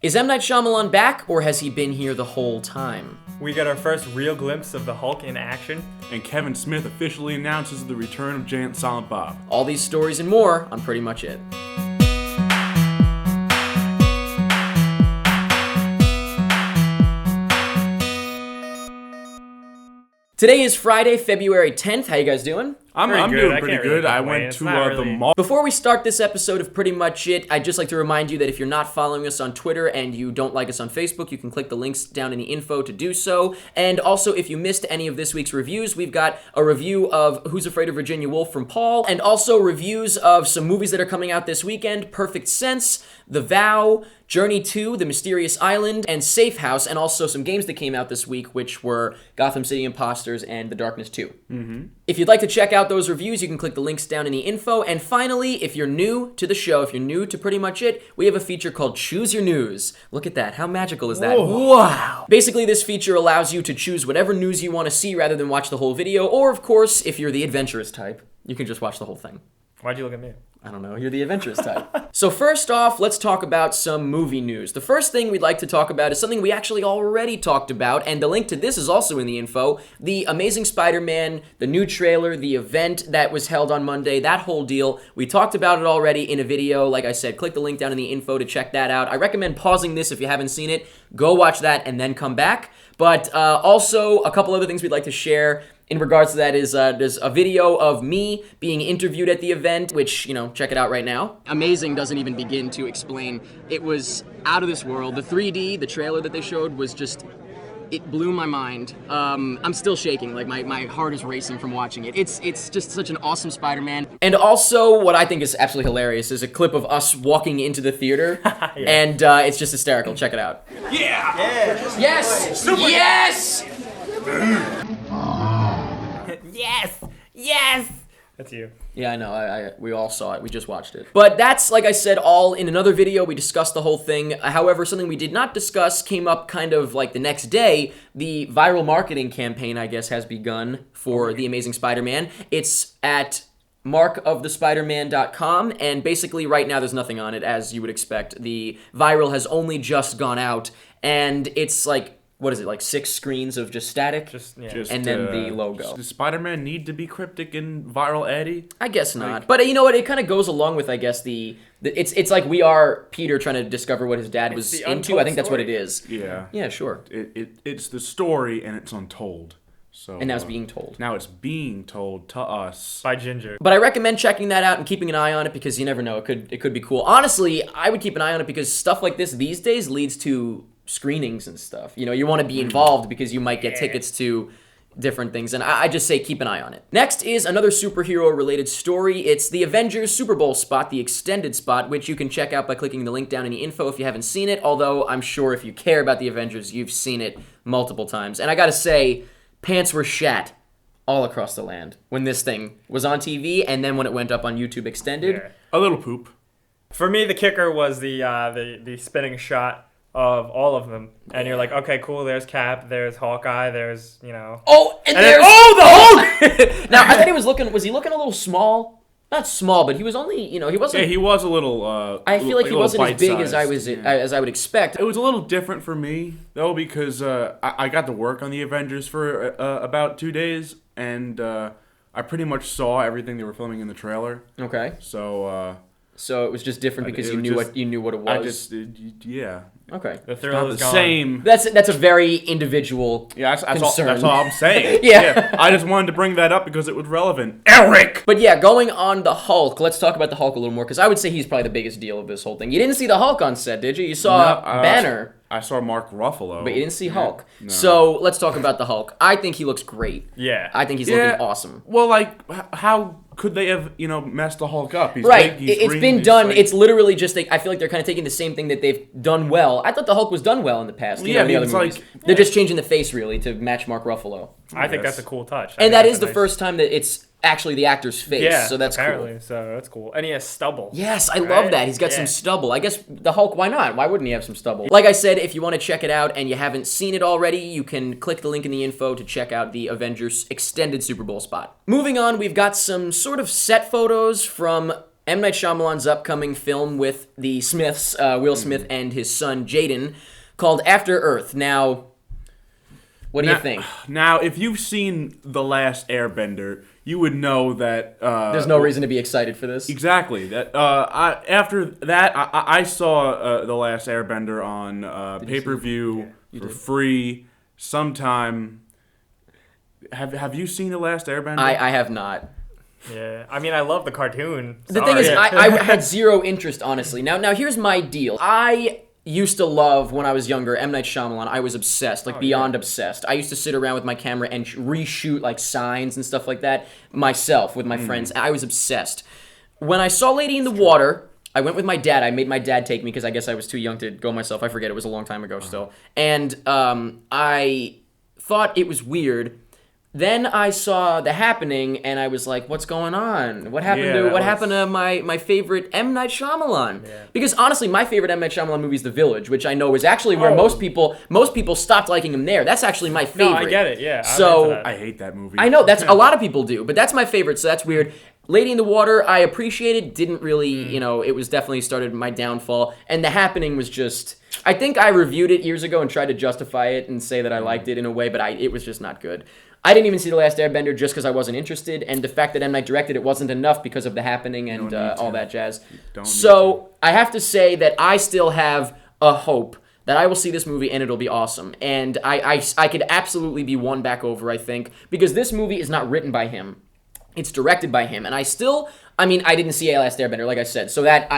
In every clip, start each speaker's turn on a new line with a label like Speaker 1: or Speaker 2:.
Speaker 1: Is M. Night Shyamalan back, or has he been here the whole time?
Speaker 2: We get our first real glimpse of the Hulk in action.
Speaker 3: And Kevin Smith officially announces the return of Jay and Silent Bob.
Speaker 1: All these stories and more on Pretty Much It. Today is Friday, February 10th. How you guys doing?
Speaker 3: I'm doing pretty good. I went to the mall.
Speaker 1: Before we start this episode of Pretty Much It, I'd just like to remind you that if you're not following us on Twitter and you don't like us on Facebook, you can click the links down in the info to do so. And also, if you missed any of this week's reviews, we've got a review of Who's Afraid of Virginia Woolf from Paul, and also reviews of some movies that are coming out this weekend: Perfect Sense, The Vow, Journey to The Mysterious Island, and Safe House, and also some games that came out this week, which were Gotham City Imposters and The Darkness 2. If you'd like to check out those reviews, you can click the links down in the info. And finally, if you're new to the show, if you're new to Pretty Much It, we have a feature called Choose Your News. Look at that. How magical is that?
Speaker 2: Whoa.
Speaker 1: Wow. Basically, this feature allows you to choose whatever news you want to see rather than watch the whole video. Or, of course, if you're the adventurous type, you can just watch the whole thing.
Speaker 2: Why'd you look at me?
Speaker 1: I don't know, you're the adventurous type. So first off, let's talk about some movie news. The first thing we'd like to talk about is something we actually already talked about, and the link to this is also in the info. The Amazing Spider-Man, the new trailer, the event that was held on Monday, that whole deal. We talked about it already in a video. Like I said, click the link down in the info to check that out. I recommend pausing this if you haven't seen it. Go watch that and then come back. But also, a couple other things we'd like to share in regards to that is there's a video of me being interviewed at the event, which, check it out right now. Amazing doesn't even begin to explain. It was out of this world. The 3D, the trailer that they showed was just, it blew my mind. I'm still shaking, like my heart is racing from watching it. It's just such an awesome Spider-Man. And also, what I think is absolutely hilarious is a clip of us walking into the theater, and it's just hysterical. Check it out.
Speaker 3: Yeah!
Speaker 1: Yes! Yes!
Speaker 2: Yes! That's you.
Speaker 1: Yeah, I know. We all saw it. We just watched it. But that's, like I said, all in another video. We discussed the whole thing. However, something we did not discuss came up kind of like the next day. The viral marketing campaign, I guess, has begun for The Amazing Spider-Man. It's at markofthespiderman.com, and basically right now there's nothing on it, as you would expect. The viral has only just gone out, and it's like, what is it, like 6 screens of just static? And then the logo.
Speaker 3: Does Spider-Man need to be cryptic and viral, Eddie?
Speaker 1: I guess not. But you know what? It kind of goes along with, I guess, it's like we are Peter trying to discover what his dad was into. I think that's what it is.
Speaker 3: Yeah.
Speaker 1: Yeah, sure.
Speaker 3: It's the story, and it's untold. So,
Speaker 1: and now it's being told.
Speaker 3: Now it's being told to us.
Speaker 2: By Ginger.
Speaker 1: But I recommend checking that out and keeping an eye on it, because you never know. It could be cool. Honestly, I would keep an eye on it because stuff like this these days leads to screenings and stuff. You want to be involved because you might get tickets to different things, and I just say keep an eye on it. Next is another superhero-related story. It's the Avengers Super Bowl spot, the extended spot, which you can check out by clicking the link down in the info if you haven't seen it, although I'm sure if you care about the Avengers, you've seen it multiple times. And I gotta say, pants were shat all across the land when this thing was on TV, and then when it went up on YouTube Extended.
Speaker 2: Yeah.
Speaker 3: A little poop.
Speaker 2: For me, the kicker was the spinning shot of all of them, and you're like, okay, cool. There's Cap, there's Hawkeye, there's
Speaker 1: Oh, and there's
Speaker 2: the Hulk.
Speaker 1: Now I thought he was looking. Was he looking a little small? Not small, but he was only. He wasn't.
Speaker 3: Yeah, he was a little.
Speaker 1: I feel like he wasn't as big as
Speaker 3: bite-sized.
Speaker 1: as I would expect.
Speaker 3: It was a little different for me though, because I got to work on the Avengers for about 2 days, and I pretty much saw everything they were filming in the trailer.
Speaker 1: Okay.
Speaker 3: So
Speaker 1: it was just different because
Speaker 3: it
Speaker 1: you
Speaker 3: was
Speaker 1: knew what it was.
Speaker 3: Yeah.
Speaker 1: Okay.
Speaker 2: The thrill
Speaker 3: Not
Speaker 2: is
Speaker 3: the
Speaker 2: gone.
Speaker 3: same.
Speaker 1: That's a very individual concern.
Speaker 3: That's all I'm saying.
Speaker 1: Yeah.
Speaker 3: I just wanted to bring that up because it was relevant. Eric!
Speaker 1: But yeah, going on the Hulk, let's talk about the Hulk a little more, because I would say he's probably the biggest deal of this whole thing. You didn't see the Hulk on set, did you? You saw Banner.
Speaker 3: I saw Mark Ruffalo.
Speaker 1: But you didn't see Hulk.
Speaker 3: No.
Speaker 1: So let's talk about the Hulk. I think he looks great.
Speaker 2: Yeah.
Speaker 1: I think he's looking awesome.
Speaker 3: Well, how could they have, messed the Hulk up? He's
Speaker 1: right.
Speaker 3: big, he's
Speaker 1: it's
Speaker 3: green,
Speaker 1: been
Speaker 3: he's
Speaker 1: done.
Speaker 3: like-
Speaker 1: It's literally just, I feel like they're kind of taking the same thing that they've done well. I thought the Hulk was done well in the past.
Speaker 3: Yeah,
Speaker 1: in the other
Speaker 3: it's
Speaker 1: movies.
Speaker 3: like-
Speaker 1: They're just changing the face, really, to match Mark Ruffalo.
Speaker 2: I think
Speaker 3: Yes.
Speaker 2: that's a cool touch.
Speaker 1: And that is the first time that it's actually the actor's face,
Speaker 2: Yeah,
Speaker 1: so that's
Speaker 2: apparently.
Speaker 1: cool.
Speaker 2: So that's cool. And he has stubble.
Speaker 1: Yes, I love
Speaker 2: Right?
Speaker 1: that. He's got some stubble. I guess the Hulk, why not? Why wouldn't he have some stubble? Like I said, if you want to check it out and you haven't seen it already, you can click the link in the info to check out the Avengers extended Super Bowl spot. Moving on, we've got some sort of set photos from M. Night Shyamalan's upcoming film with the Smiths, Will Smith and his son Jaden, called After Earth. Now, what do you think?
Speaker 3: Now, if you've seen The Last Airbender, you would know that
Speaker 1: There's no reason to be excited for this.
Speaker 3: Exactly. That after that, I saw The Last Airbender on pay-per-view for free sometime. Have you seen The Last Airbender?
Speaker 1: I have not.
Speaker 2: Yeah, I mean, I love the cartoon.
Speaker 1: The thing is, I had zero interest, honestly. Now here's my deal. I used to love, when I was younger, M. Night Shyamalan. I was obsessed, beyond obsessed. I used to sit around with my camera and reshoot, signs and stuff like that myself with my friends. I was obsessed. When I saw Lady in the Water, I went with my dad. I made my dad take me because I guess I was too young to go myself. I forget. It was a long time ago still. And I thought it was weird. Then I saw The Happening, and I was like, "What's going on? What happened to my favorite M. Night Shyamalan?" Yeah. Because honestly, my favorite M. Night Shyamalan movie is The Village, which I know is actually where most people stopped liking him there. That's actually my favorite.
Speaker 2: No, I get it. Yeah.
Speaker 1: So
Speaker 3: I hate that movie.
Speaker 1: I know that's a lot of people do, but that's my favorite. So that's weird. Lady in the Water, I appreciated. Didn't really, it was definitely started my downfall. And The Happening was just. I think I reviewed it years ago and tried to justify it and say that I liked it in a way, but it was just not good. I didn't even see The Last Airbender just because I wasn't interested, and the fact that M. Night directed it wasn't enough because of The Happening and all that jazz. So I have to say that I still have a hope that I will see this movie and it'll be awesome. And I could absolutely be won back over, I think, because this movie is not written by him. It's directed by him. And I didn't see The Last Airbender, like I said. So that,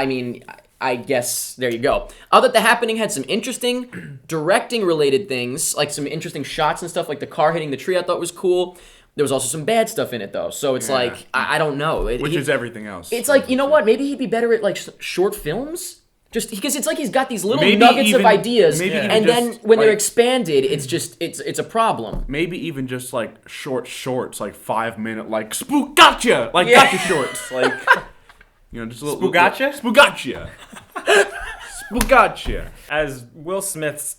Speaker 1: I guess there you go. Other The Happening had some interesting directing-related things, like some interesting shots and stuff, like the car hitting the tree I thought was cool. There was also some bad stuff in it, though. So it's I don't know.
Speaker 3: Which is everything else.
Speaker 1: It's like, you know what? Maybe he'd be better at, short films? Just because it's like he's got these little nuggets of ideas, and then when they're expanded, it's just, it's a problem.
Speaker 3: Maybe even just, short shorts, 5 minute, spook gotcha! Gotcha shorts. Just a little...
Speaker 2: Spookgotcha?
Speaker 3: Spookgotcha. Spookgotcha.
Speaker 2: As Will Smith's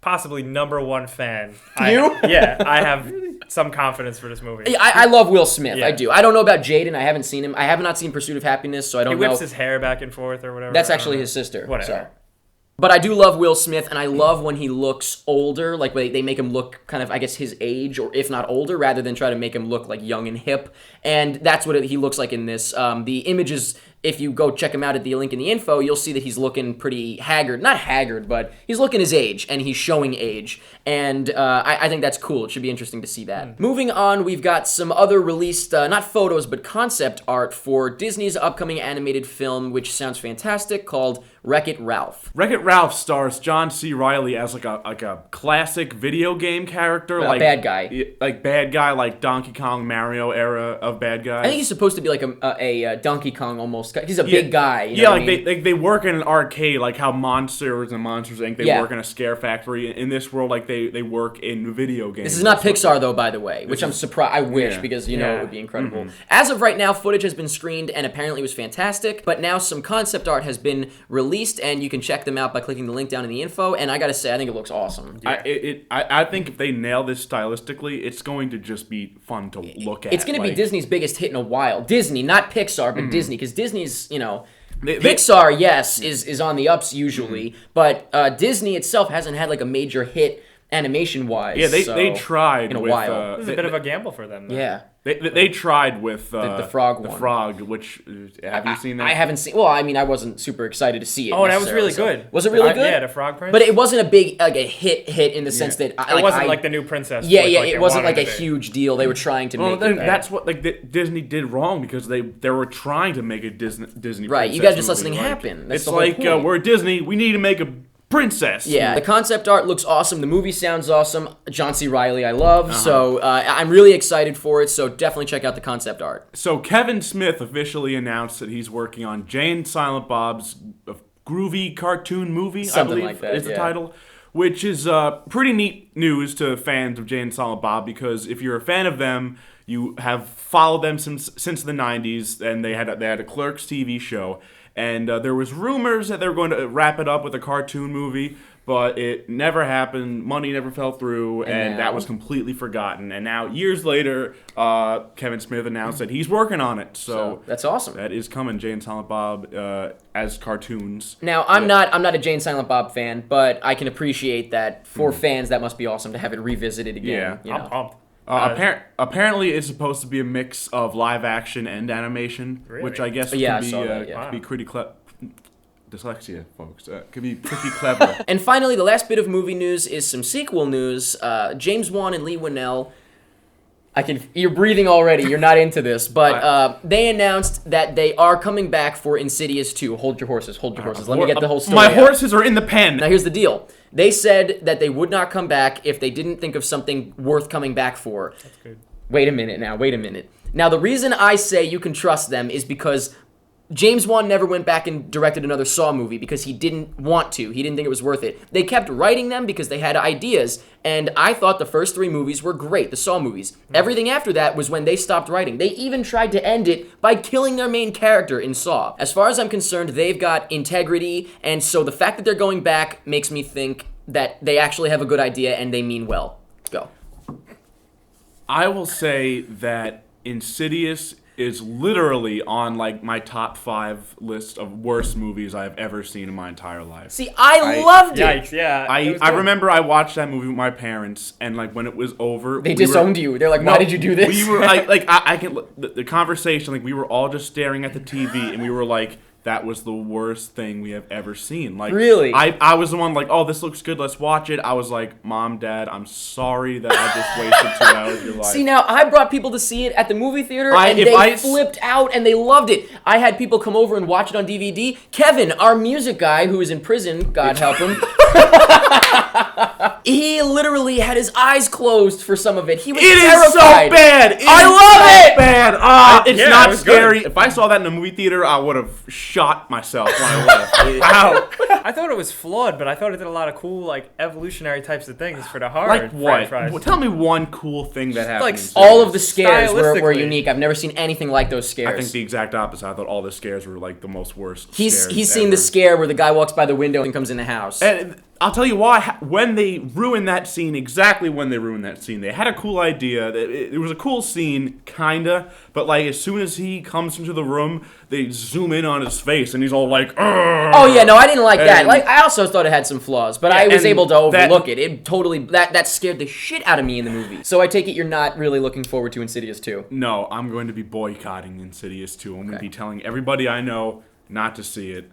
Speaker 2: possibly number one fan.
Speaker 1: You?
Speaker 2: I have some confidence for this movie.
Speaker 1: I love Will Smith.
Speaker 2: Yeah.
Speaker 1: I do. I don't know about Jaden. I haven't seen him. I have not seen Pursuit of Happiness, so I don't know.
Speaker 2: He whips his hair back and forth or whatever.
Speaker 1: That's actually his sister.
Speaker 2: Whatever.
Speaker 1: So. But I do love Will Smith, and I love when he looks older, when they make him look kind of, I guess, his age, or if not older, rather than try to make him look young and hip. And that's what he looks like in this. The images, if you go check him out at the link in the info, you'll see that he's looking pretty haggard. Not haggard, but he's looking his age, and he's showing age. And I think that's cool. It should be interesting to see that. Moving on, we've got some other released, not photos, but concept art for Disney's upcoming animated film, which sounds fantastic, called Wreck-It Ralph.
Speaker 3: Wreck-It Ralph stars John C. Reilly as a classic video game character,
Speaker 1: a bad guy,
Speaker 3: like Donkey Kong, Mario era of bad guys.
Speaker 1: I think he's supposed to be like a Donkey Kong almost. He's a big guy. You
Speaker 3: know
Speaker 1: what I mean?
Speaker 3: they work in an arcade, like how Monsters and Monsters Inc. They work in a scare factory. In this world, they work in video games.
Speaker 1: This is not Pixar though, by the way, which I'm surprised. I wish because it would be incredible. As of right now, footage has been screened and apparently was fantastic. But now some concept art has been released, and you can check them out by clicking the link down in the info. And I gotta say, I think it looks awesome.
Speaker 3: Yeah. I think if they nail this stylistically, it's going to just be fun to look at.
Speaker 1: It's going to be Disney's biggest hit in a while. Disney, not Pixar, but Disney, because Disney's, Pixar, yes, is on the ups usually, but Disney itself hasn't had a major hit animation-wise.
Speaker 3: Yeah, they tried
Speaker 1: in a
Speaker 3: with,
Speaker 1: while.
Speaker 2: It was a bit of a gamble for them, though.
Speaker 1: Yeah.
Speaker 3: They tried with
Speaker 1: the frog one.
Speaker 3: The frog, which have you seen that?
Speaker 1: I haven't seen. Well, I wasn't super excited to see it.
Speaker 2: Oh, that was really good.
Speaker 1: Was it really good?
Speaker 2: Yeah, the Frog Prince.
Speaker 1: But it wasn't a big a hit in the sense that
Speaker 2: it wasn't like the new princess.
Speaker 1: Yeah, it wasn't a huge deal. They were trying to make it.
Speaker 3: That's what Disney did wrong because they were trying to make a Disney.
Speaker 1: Right, you gotta just let something happen. That's
Speaker 3: it's like we're Disney. We need to make a princess.
Speaker 1: Yeah, the concept art looks awesome. The movie sounds awesome. John C. Reilly, I love. So I'm really excited for it. So definitely check out the concept art.
Speaker 3: So Kevin Smith officially announced that he's working on Jay and Silent Bob's groovy cartoon movie.
Speaker 1: Something
Speaker 3: I believe
Speaker 1: like that
Speaker 3: is the title, which is pretty neat news to fans of Jay and Silent Bob because if you're a fan of them, you have followed them since the '90s, and they had a Clerks TV show. And there was rumors that they were going to wrap it up with a cartoon movie, but it never happened. Money never fell through, and that was completely forgotten. And now, years later, Kevin Smith announced that he's working on it. So
Speaker 1: that's awesome.
Speaker 3: That is coming, Jay and Silent Bob as cartoons.
Speaker 1: Now, I'm not a Jay and Silent Bob fan, but I can appreciate that for fans. That must be awesome to have it revisited again.
Speaker 3: Yeah,
Speaker 2: I'm pumped.
Speaker 3: Apparently, it's supposed to be a mix of live action and animation, which I guess could be pretty clever. Dyslexia, folks. Could be pretty clever.
Speaker 1: And finally, the last bit of movie news is some sequel news. James Wan and Lee Winnell. You're breathing already. You're not into this, but they announced that they are coming back for Insidious 2. Hold your horses. Let me get the whole story.
Speaker 3: My horses are in the pen.
Speaker 1: Now here's the deal. They said that they would not come back if they didn't think of something worth coming back for.
Speaker 2: That's good.
Speaker 1: Wait a minute. Now the reason I say you can trust them is because James Wan never went back and directed another Saw movie because he didn't want to. He didn't think it was worth it. They kept writing them because they had ideas, and I thought the first 3 movies were great, the Saw movies. Everything after that was when they stopped writing. They even tried to end it by killing their main character in Saw. As far as I'm concerned, they've got integrity, and so the fact that they're going back makes me think that they actually have a good idea and they mean well. Go.
Speaker 3: I will say that Insidious is literally on like my top 5 list of worst movies I've ever seen in my entire life.
Speaker 1: See, I loved it.
Speaker 2: Yikes, yeah.
Speaker 3: I remember I watched that movie with my parents, and like when it was over,
Speaker 1: they disowned you. They're like, "Why did you do this?"
Speaker 3: We were I can the conversation, like we were all just staring at the TV, and we were like, that was the worst thing we have ever seen. Like,
Speaker 1: really?
Speaker 3: I was the one like, oh, this looks good, let's watch it. I was like, Mom, Dad, I'm sorry that I just wasted 2 hours of your life.
Speaker 1: See, now, I brought people to see it at the movie theater, and they flipped out, and they loved it. I had people come over and watch it on DVD. Kevin, our music guy, who is in prison, God help him, he literally had his eyes closed for some of it. He was terrified.
Speaker 3: Is so bad.
Speaker 1: I love it.
Speaker 3: Bad. It's not scary.
Speaker 2: Good.
Speaker 3: If I saw that in a movie theater, I would have shot myself when I left.
Speaker 2: Wow. I thought it was flawed, but I thought it did a lot of cool, like, evolutionary types of things for the horror.
Speaker 3: Like what?
Speaker 2: Fries.
Speaker 3: Tell me one cool thing that happened.
Speaker 2: Like,
Speaker 1: all of the scares were unique. I've never seen anything like those scares.
Speaker 3: I think the exact opposite. I thought all the scares were like the most worst.
Speaker 1: He's seen the scare where the guy walks by the window and comes in the house.
Speaker 3: And I'll tell you why. When they ruined that scene, exactly when they ruined that scene, they had a cool idea. It was a cool scene, kinda, but like as soon as he comes into the room, they zoom in on his face, and he's all like, "Ugh."
Speaker 1: Oh yeah, no, I didn't like that. Like I also thought it had some flaws, but I was able to overlook it. It totally that scared the shit out of me in the movie. So I take it you're not really looking forward to Insidious 2.
Speaker 3: No, I'm going to be boycotting Insidious 2. I'm going to be telling everybody I know not to see it.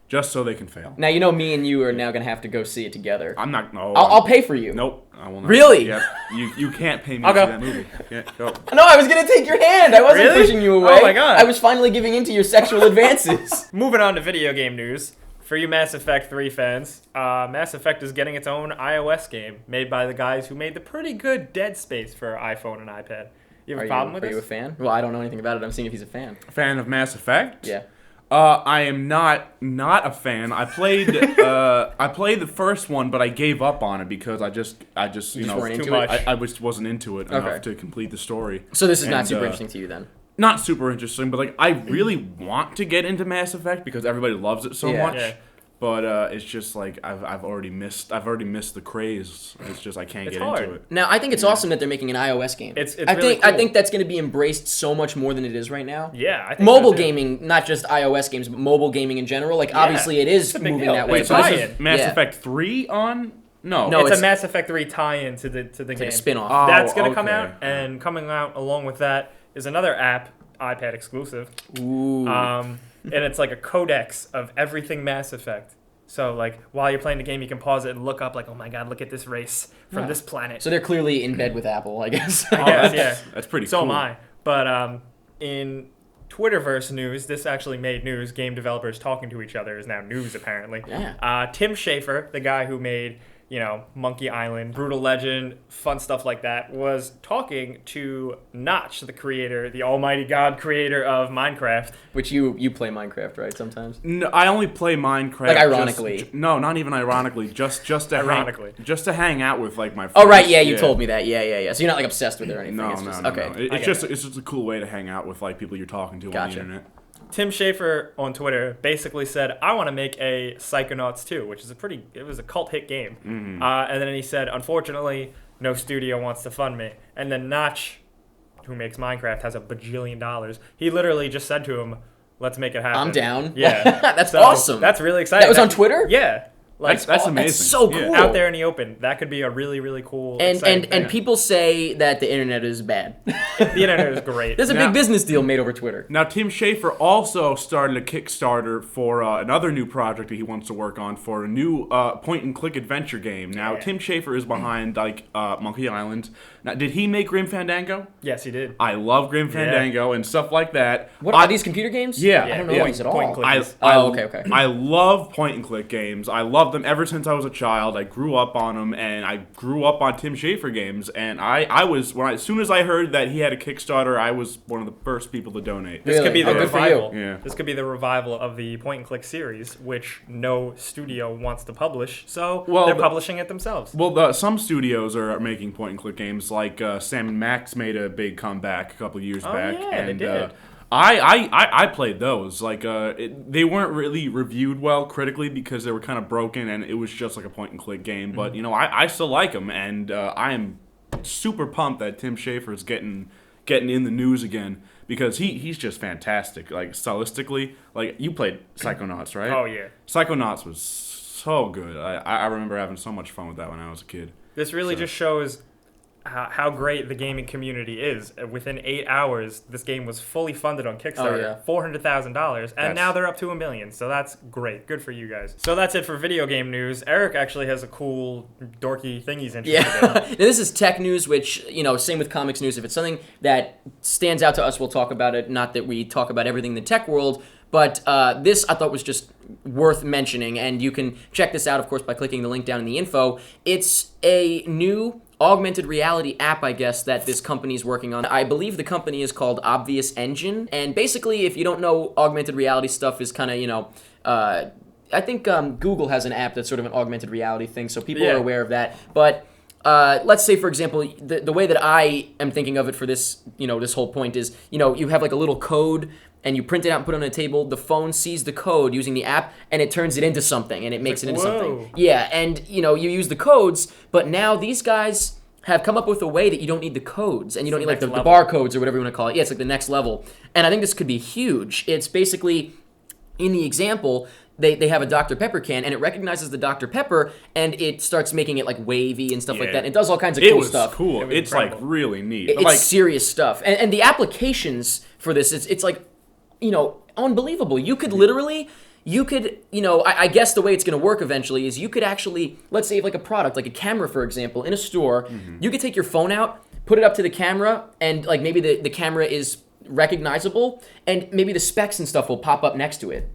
Speaker 3: Just so they can fail.
Speaker 1: Now, you know me and you are now going to have to go see it together.
Speaker 3: I'm not. No.
Speaker 1: I'll pay for you.
Speaker 3: Nope. I will not.
Speaker 1: Really?
Speaker 3: Yep. You can't pay me to see that movie. Yeah, go.
Speaker 1: No, I was going to take your hand. I wasn't pushing you away.
Speaker 2: Oh, my God.
Speaker 1: I was finally giving in to your sexual advances.
Speaker 2: Moving on to video game news. For you Mass Effect 3 fans, Mass Effect is getting its own iOS game made by the guys who made the pretty good Dead Space for iPhone and iPad. You have a problem with this?
Speaker 1: Are you a fan? Well, I don't know anything about it. I'm seeing if he's a fan.
Speaker 3: Fan of Mass Effect?
Speaker 1: Yeah.
Speaker 3: I am not a fan. I played the first one, but I gave up on it because I just
Speaker 1: weren't into it?
Speaker 3: I wasn't into it enough to complete the story.
Speaker 1: So this is not super interesting to you then?
Speaker 3: Not super interesting, but like I really want to get into Mass Effect because everybody loves it so much. Yeah. But it's just like I've already missed the craze. It's just I can't get into it.
Speaker 1: Now I think it's awesome that they're making an iOS game. I think that's going to be embraced so much more than it is right now.
Speaker 2: Yeah, I think
Speaker 1: mobile gaming, not just iOS games, but mobile gaming in general. Like obviously it is moving that way.
Speaker 3: Wait, so this is Mass Effect 3 on? No,
Speaker 2: it's a Mass Effect 3 tie-in to the game.
Speaker 1: Like a spin-off.
Speaker 3: Oh,
Speaker 2: That's going to come out, and coming out along with that is another app, iPad exclusive.
Speaker 1: Ooh.
Speaker 2: And it's like a codex of everything Mass Effect. So, like, while you're playing the game, you can pause it and look up, like, oh my god, look at this race from this planet.
Speaker 1: So they're clearly in bed with Apple, I guess.
Speaker 2: I guess, yeah.
Speaker 3: That's pretty cool.
Speaker 2: So am I. But in Twitterverse news, this actually made news. Game developers talking to each other is now news, apparently.
Speaker 1: Yeah.
Speaker 2: Tim Schafer, the guy who made, Monkey Island, Brutal Legend, fun stuff like that, was talking to Notch, the creator, the almighty god creator of Minecraft.
Speaker 1: Which you play Minecraft, right, sometimes?
Speaker 3: No, I only play Minecraft.
Speaker 1: Like, ironically.
Speaker 3: No, not even ironically. Just to
Speaker 2: ironically.
Speaker 3: Just to hang out with, like, my friends.
Speaker 1: Oh, right, yeah, you told me that. Yeah. So you're not, like, obsessed with it or anything?
Speaker 3: No,
Speaker 1: it's just,
Speaker 3: no.
Speaker 1: Okay.
Speaker 3: It's just a cool way to hang out with, like, people you're talking to on the internet.
Speaker 2: Tim Schafer on Twitter basically said, I want to make a Psychonauts 2, which is it was a cult hit game.
Speaker 3: Mm-hmm.
Speaker 2: And then he said, unfortunately, no studio wants to fund me. And then Notch, who makes Minecraft, has $1 bajillion. He literally just said to him, let's make it happen.
Speaker 1: I'm down.
Speaker 2: Yeah.
Speaker 1: That's awesome.
Speaker 2: That's really exciting.
Speaker 1: That was on Twitter?
Speaker 2: Yeah. Like,
Speaker 3: That's amazing.
Speaker 1: That's so
Speaker 3: Yeah.
Speaker 1: cool.
Speaker 2: out there in the open. That could be a really, really cool,
Speaker 1: And
Speaker 2: exciting
Speaker 1: and
Speaker 2: thing.
Speaker 1: people say that the internet is bad.
Speaker 2: The internet is great.
Speaker 1: There's a
Speaker 3: Now-
Speaker 1: big business deal made over Twitter.
Speaker 3: Now, Tim Schafer also started a Kickstarter for another new project that he wants to work on for a new point-and-click adventure game. Now,
Speaker 2: Yeah.
Speaker 3: Tim Schafer is behind Monkey Island. Now, did he make Grim Fandango?
Speaker 2: Yes, he did.
Speaker 3: I love Grim Fandango and stuff like that.
Speaker 1: What are these computer games?
Speaker 3: Yeah.
Speaker 1: I don't know
Speaker 3: Yeah.
Speaker 1: these at all.
Speaker 2: Point and click.
Speaker 1: Okay.
Speaker 3: I love point-and-click games. I love them ever since I was a child. I grew up on them, and I grew up on Tim Schafer games. And as soon as I heard that he had a Kickstarter, I was one of the first people to donate.
Speaker 2: This could be the
Speaker 1: Oh, good for you.
Speaker 2: revival.
Speaker 3: Yeah.
Speaker 2: This could be the revival of the point and click series, which no studio wants to publish, so they're publishing it themselves.
Speaker 3: Well, some studios are making point-and-click games, like Sam and Max made a big comeback a couple of years back.
Speaker 2: yeah, they
Speaker 3: and,
Speaker 2: did.
Speaker 3: I played those. Like, they weren't really reviewed well critically because they were kind of broken, and it was just like a point-and-click game. But I still like them, and I am super pumped that Tim Schafer is getting in the news again because he's just fantastic. Like stylistically, like you played Psychonauts, right?
Speaker 2: Oh yeah.
Speaker 3: Psychonauts was so good. I remember having so much fun with that when I was a kid.
Speaker 2: This really just shows how great the gaming community is. Within 8 hours, this game was fully funded on Kickstarter, $400,000, and now they're up to $1 million. So that's great. Good for you guys. So that's it for video game news. Eric actually has a cool, dorky thing he's interested in.
Speaker 1: Now, this is tech news, which, same with comics news. If it's something that stands out to us, we'll talk about it. Not that we talk about everything in the tech world, but this I thought was just worth mentioning. And you can check this out, of course, by clicking the link down in the info. It's a new augmented reality app, I guess, that this company is working on. I believe the company is called Obvious Engine. And basically, if you don't know, augmented reality stuff is kind of, I think Google has an app that's sort of an augmented reality thing, so people are aware of that. But let's say, for example, the way that I am thinking of it for this, this whole point is, you have like a little code and you print it out and put it on a table. The phone sees the code using the app and it turns it into something and it makes it into something. Yeah, and you use the codes, but now these guys have come up with a way that you don't need the codes and you don't need like the barcodes or whatever you want to call it. Yeah, it's like the next level. And I think this could be huge. It's basically, in the example, they have a Dr. Pepper can, and it recognizes the Dr. Pepper, and it starts making it like wavy and stuff like that. It does all kinds of cool stuff.
Speaker 3: Cool. It's
Speaker 2: incredible.
Speaker 3: like really neat.
Speaker 1: It's
Speaker 3: like
Speaker 1: serious stuff. And the applications for this, it's like, unbelievable. You could literally, I guess the way it's going to work eventually is you could actually, let's say you have like a product, like a camera, for example, in a store, you could take your phone out, put it up to the camera, and like maybe the camera is recognizable, and maybe the specs and stuff will pop up next to it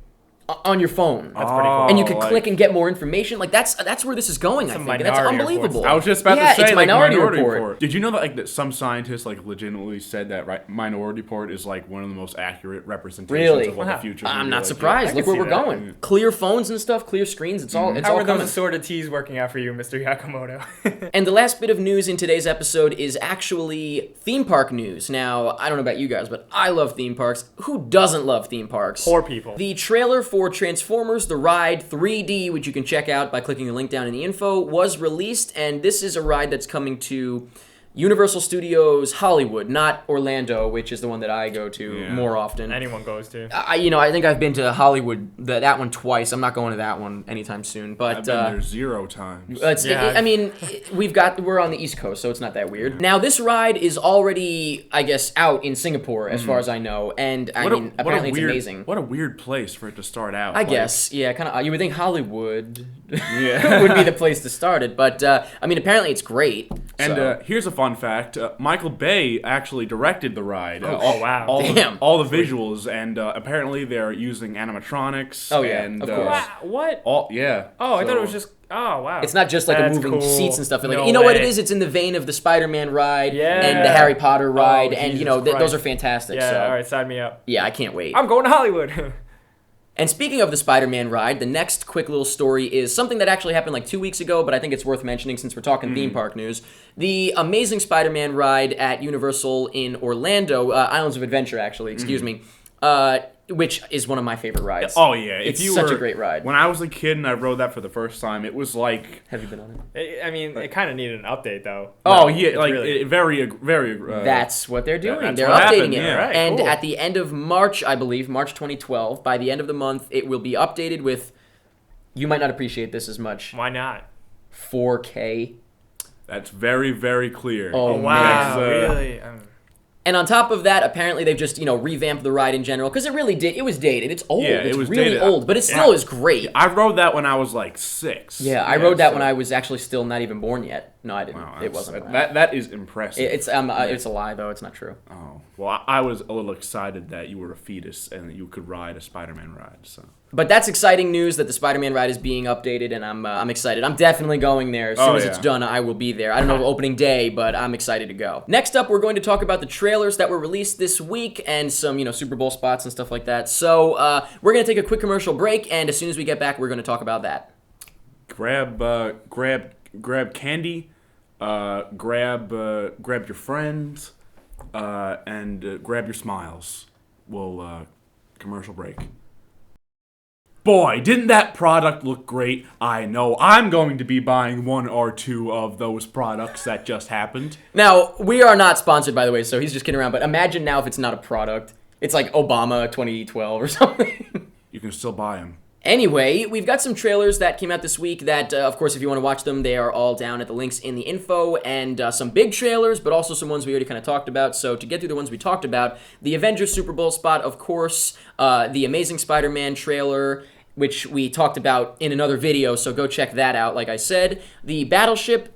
Speaker 1: on your phone.
Speaker 2: That's pretty cool.
Speaker 1: And you could click and get more information. Like that's where this is going. I think and that's
Speaker 2: Minority
Speaker 1: unbelievable.
Speaker 2: Report.
Speaker 3: I was just about to say,
Speaker 1: it's
Speaker 3: like
Speaker 1: Minority
Speaker 3: Minority
Speaker 1: Report.
Speaker 3: Report. Did you know that that some scientists legitimately said that Minority Report is like one of the most accurate representations of what the future?
Speaker 1: I'm not surprised. Look where we're going.
Speaker 3: Yeah.
Speaker 1: Clear phones and stuff, clear screens. It's all. It's
Speaker 2: How
Speaker 1: all
Speaker 2: are
Speaker 1: coming.
Speaker 2: those assorted teas working out for you, Mr. Yakamoto?
Speaker 1: And the last bit of news in today's episode is actually theme park news. Now, I don't know about you guys, but I love theme parks. Who doesn't love theme parks?
Speaker 2: Poor people.
Speaker 1: The trailer for Transformers The Ride 3D, which you can check out by clicking the link down in the info, was released, and this is a ride that's coming to Universal Studios Hollywood, not Orlando, which is the one that I go to more often.
Speaker 2: Anyone goes to.
Speaker 1: I think I've been to Hollywood, that one twice. I'm not going to that one anytime soon. But
Speaker 3: I've been there 0 times.
Speaker 1: We're on the East Coast, so it's not that weird. Now, this ride is already, I guess, out in Singapore, as far as I know, and apparently it's amazing.
Speaker 3: What a weird place for it to start out.
Speaker 1: I guess, yeah, kind of. You would think Hollywood
Speaker 3: Yeah.
Speaker 1: would be the place to start it, but apparently it's great.
Speaker 3: And
Speaker 1: so.
Speaker 3: Here's a fun fact: Michael Bay actually directed the ride.
Speaker 2: Wow!
Speaker 3: All the visuals, and apparently they're using animatronics.
Speaker 1: Oh yeah,
Speaker 3: and,
Speaker 1: of course.
Speaker 2: Wow, what? I thought it was just. Oh wow!
Speaker 1: It's not just like
Speaker 2: That's
Speaker 1: a moving
Speaker 2: cool.
Speaker 1: seats and stuff. Like,
Speaker 2: No
Speaker 1: you know what it
Speaker 2: way.
Speaker 1: is? It's in the vein of the Spider-Man ride
Speaker 2: Yeah.
Speaker 1: and the Harry Potter ride, and
Speaker 2: Jesus
Speaker 1: those
Speaker 2: Christ.
Speaker 1: are fantastic.
Speaker 2: Yeah,
Speaker 1: so
Speaker 2: all right, sign me up.
Speaker 1: yeah, I can't wait.
Speaker 2: I'm going to Hollywood.
Speaker 1: And speaking of the Spider-Man ride, the next quick little story is something that actually happened like 2 weeks ago, but I think it's worth mentioning since we're talking theme park news. The Amazing Spider-Man ride at Universal in Orlando, Islands of Adventure, actually, excuse me, which is one of my favorite rides.
Speaker 3: Oh yeah,
Speaker 1: it's such a great ride.
Speaker 3: When I was a kid and I rode that for the first time, it was like.
Speaker 1: Have you been on it?
Speaker 2: I mean, it kind of needed an update though.
Speaker 3: Oh yeah, like really... very.
Speaker 1: That's what they're doing. They're
Speaker 3: updating
Speaker 1: happened.
Speaker 3: it,
Speaker 1: yeah.
Speaker 2: Right,
Speaker 1: and
Speaker 2: cool.
Speaker 1: at the end of March, I believe, March 2012, by the end of the month, it will be updated with. You might not appreciate this as much.
Speaker 2: Why not?
Speaker 1: 4K.
Speaker 3: That's very, very clear.
Speaker 1: Oh,
Speaker 2: wow,
Speaker 1: man.
Speaker 2: really?
Speaker 1: And on top of that, apparently they've just, revamped the ride in general, because it really did. It was dated. It's old.
Speaker 3: Yeah,
Speaker 1: it's
Speaker 3: it was
Speaker 1: really
Speaker 3: dated.
Speaker 1: old, but it still is great.
Speaker 3: I rode that when I was like 6.
Speaker 1: Yeah, I rode that when I was actually still not even born yet. No, I didn't.
Speaker 3: Wow,
Speaker 1: it wasn't.
Speaker 3: That is impressive.
Speaker 1: It's a lie, though. It's not true.
Speaker 3: Oh, well, I was a little excited that you were a fetus and that you could ride a Spider-Man ride. So.
Speaker 1: But that's exciting news that the Spider-Man ride is being updated, and I'm excited. I'm definitely going there. As soon as it's done, I will be there. I don't know opening day, but I'm excited to go. Next up, we're going to talk about the trailers that were released this week and some, Super Bowl spots and stuff like that. So we're going to take a quick commercial break, and as soon as we get back, we're going to talk about that.
Speaker 3: Grab candy, grab your friends, and grab your smiles. We'll commercial break. Boy, didn't that product look great? I know I'm going to be buying 1 or 2 of those products that just happened.
Speaker 1: Now, we are not sponsored, by the way, so he's just kidding around, but imagine now if it's not a product. It's like Obama 2012 or something.
Speaker 3: You can still buy them.
Speaker 1: Anyway, we've got some trailers that came out this week that, of course, if you want to watch them, they are all down at the links in the info, and some big trailers, but also some ones we already kind of talked about. So to get through the ones we talked about, the Avengers Super Bowl spot, of course, the Amazing Spider-Man trailer, which we talked about in another video, so go check that out, like I said. The Battleship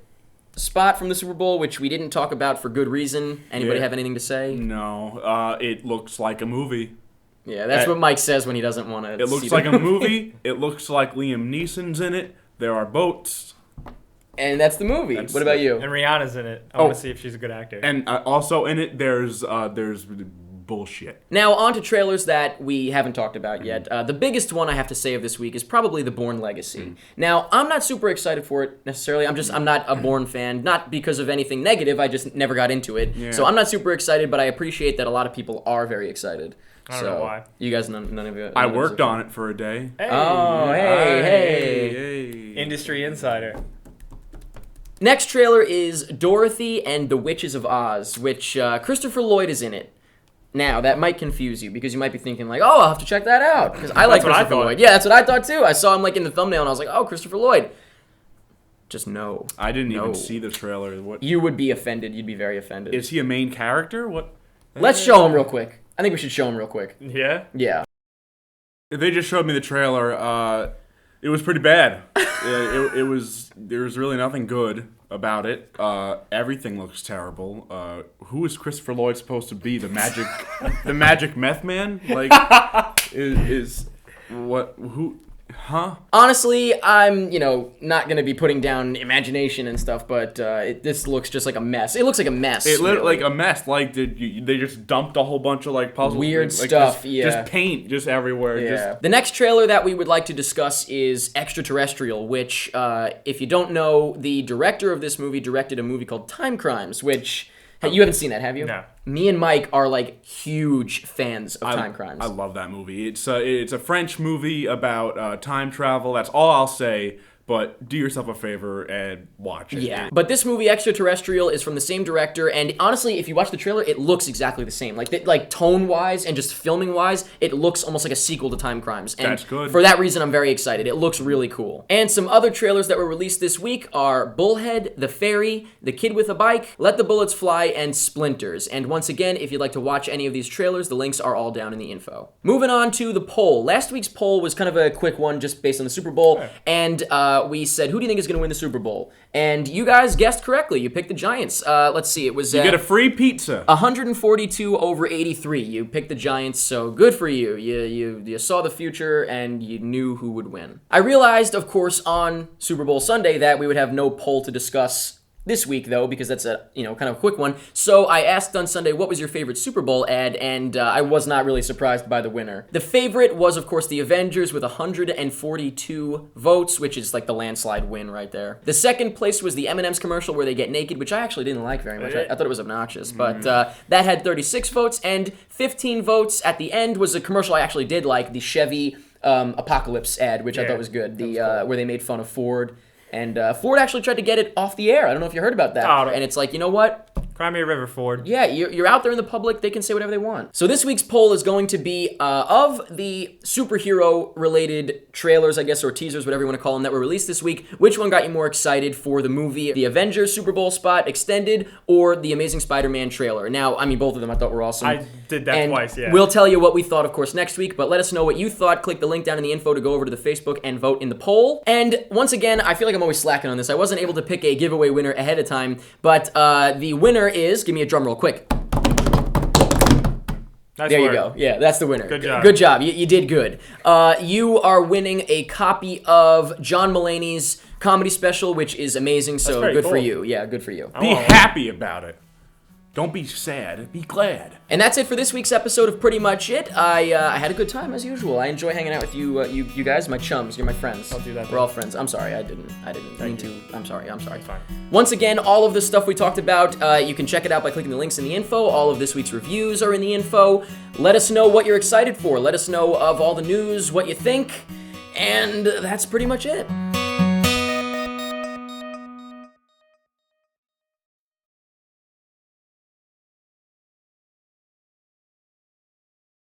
Speaker 1: spot from the Super Bowl, which we didn't talk about for good reason. Anybody have anything to say?
Speaker 3: No, it looks like a movie.
Speaker 1: Yeah, that's what Mike says when he doesn't want to.
Speaker 3: It looks like a movie. It looks like Liam Neeson's in it. There are boats.
Speaker 1: And that's the movie. What about you?
Speaker 2: And Rihanna's in it. I want to see if she's a good actor.
Speaker 3: And also in it, there's bullshit.
Speaker 1: Now, on to trailers that we haven't talked about yet. The biggest one I have to say of this week is probably The Bourne Legacy. Now, I'm not super excited for it necessarily. I'm not a Bourne fan, not because of anything negative. I just never got into it. Yeah. So I'm not super excited, but I appreciate that a lot of people are very excited.
Speaker 2: I don't know why.
Speaker 1: You guys, none of you.
Speaker 3: I worked on it for a day.
Speaker 2: Hey.
Speaker 1: Oh, hey.
Speaker 2: Industry insider.
Speaker 1: Next trailer is Dorothy and the Witches of Oz, which Christopher Lloyd is in it. Now, that might confuse you because you might be thinking like, oh, I'll have to check that out because I like Christopher Lloyd. Yeah, that's what I thought too. I saw him like in the thumbnail and I was like, oh, Christopher Lloyd. Just no.
Speaker 3: I didn't even see the trailer. What?
Speaker 1: You would be offended. You'd be very offended.
Speaker 3: Is he a main character? What?
Speaker 1: Let's show him real quick. I think we should show him real quick.
Speaker 2: Yeah?
Speaker 1: Yeah.
Speaker 3: They just showed me the trailer. It was pretty bad. There was really nothing good about it. Everything looks terrible. Who is Christopher Lloyd supposed to be? The magic meth man? Like, is what? Who? Huh?
Speaker 1: Honestly, I'm, not going to be putting down imagination and stuff, but this looks just like a mess. It looks like a mess.
Speaker 3: It looked like a mess. Like, they just dumped a whole bunch of, puzzles.
Speaker 1: Weird stuff,
Speaker 3: Just paint just everywhere.
Speaker 1: Yeah. The next trailer that we would like to discuss is Extraterrestrial, which, if you don't know, the director of this movie directed a movie called Time Crimes, which... Hey, you haven't seen that, have you?
Speaker 2: No.
Speaker 1: Me and Mike are huge fans of Time Crimes.
Speaker 3: I love that movie. It's a French movie about time travel. That's all I'll say. But do yourself a favor and watch it.
Speaker 1: Yeah. But this movie, Extraterrestrial, is from the same director, and honestly, if you watch the trailer, it looks exactly the same. Like tone-wise and just filming-wise, it looks almost like a sequel to Time Crimes. And
Speaker 3: that's good.
Speaker 1: For that reason, I'm very excited. It looks really cool. And some other trailers that were released this week are Bullhead, The Fairy, The Kid with a Bike, Let the Bullets Fly, and Splinters. And once again, if you'd like to watch any of these trailers, the links are all down in the info. Moving on to the poll. Last week's poll was kind of a quick one just based on the Super Bowl, and we said, who do you think is going to win the Super Bowl? And you guys guessed correctly. You picked the Giants. Let's see. It was...
Speaker 3: you get a free pizza.
Speaker 1: 142 over 83. You picked the Giants, so good for you. You saw the future, and you knew who would win. I realized, of course, on Super Bowl Sunday that we would have no poll to discuss this week, though, because that's a kind of a quick one. So I asked on Sunday, what was your favorite Super Bowl ad, and I was not really surprised by the winner. The favorite was, of course, The Avengers with 142 votes, which is like the landslide win right there. The second place was the M&M's commercial where they get naked, which I actually didn't like very much. I thought it was obnoxious, but that had 36 votes, and 15 votes at the end was a commercial I actually did like, the Chevy Apocalypse ad, which I thought was good. Where they made fun of Ford. And Ford actually tried to get it off the air. I don't know if you heard about that. And it's like, you know what?
Speaker 2: Cry me a river, Ford.
Speaker 1: Yeah, you're out there in the public. They can say whatever they want. So this week's poll is going to be of the superhero-related trailers, I guess, or teasers, whatever you want to call them, that were released this week. Which one got you more excited for the movie, the Avengers Super Bowl spot extended, or the Amazing Spider-Man trailer? Now, I mean, both of them I thought were awesome.
Speaker 2: I did that twice, yeah.
Speaker 1: We'll tell you what we thought, of course, next week. But let us know what you thought. Click the link down in the info to go over to the Facebook and vote in the poll. And once again, I feel like I'm always slacking on this. I wasn't able to pick a giveaway winner ahead of time, but the winner is, give me a drum roll quick.
Speaker 2: Nice
Speaker 1: there
Speaker 2: work.
Speaker 1: You go. Yeah, that's the winner.
Speaker 2: Good job.
Speaker 1: Good job. You did good. You are winning a copy of John Mulaney's comedy special, which is amazing. So good for you. Yeah, good for you.
Speaker 3: Be happy about it. Don't be sad. Be glad.
Speaker 1: And that's it for this week's episode of Pretty Much It. I had a good time as usual. I enjoy hanging out with you guys, my chums. You're my friends.
Speaker 2: Don't do that.
Speaker 1: We're all friends. I'm sorry. I didn't mean to. I'm sorry.
Speaker 2: It's fine.
Speaker 1: Once again, all of the stuff we talked about, you can check it out by clicking the links in the info. All of this week's reviews are in the info. Let us know what you're excited for. Let us know of all the news, what you think. And that's pretty much it.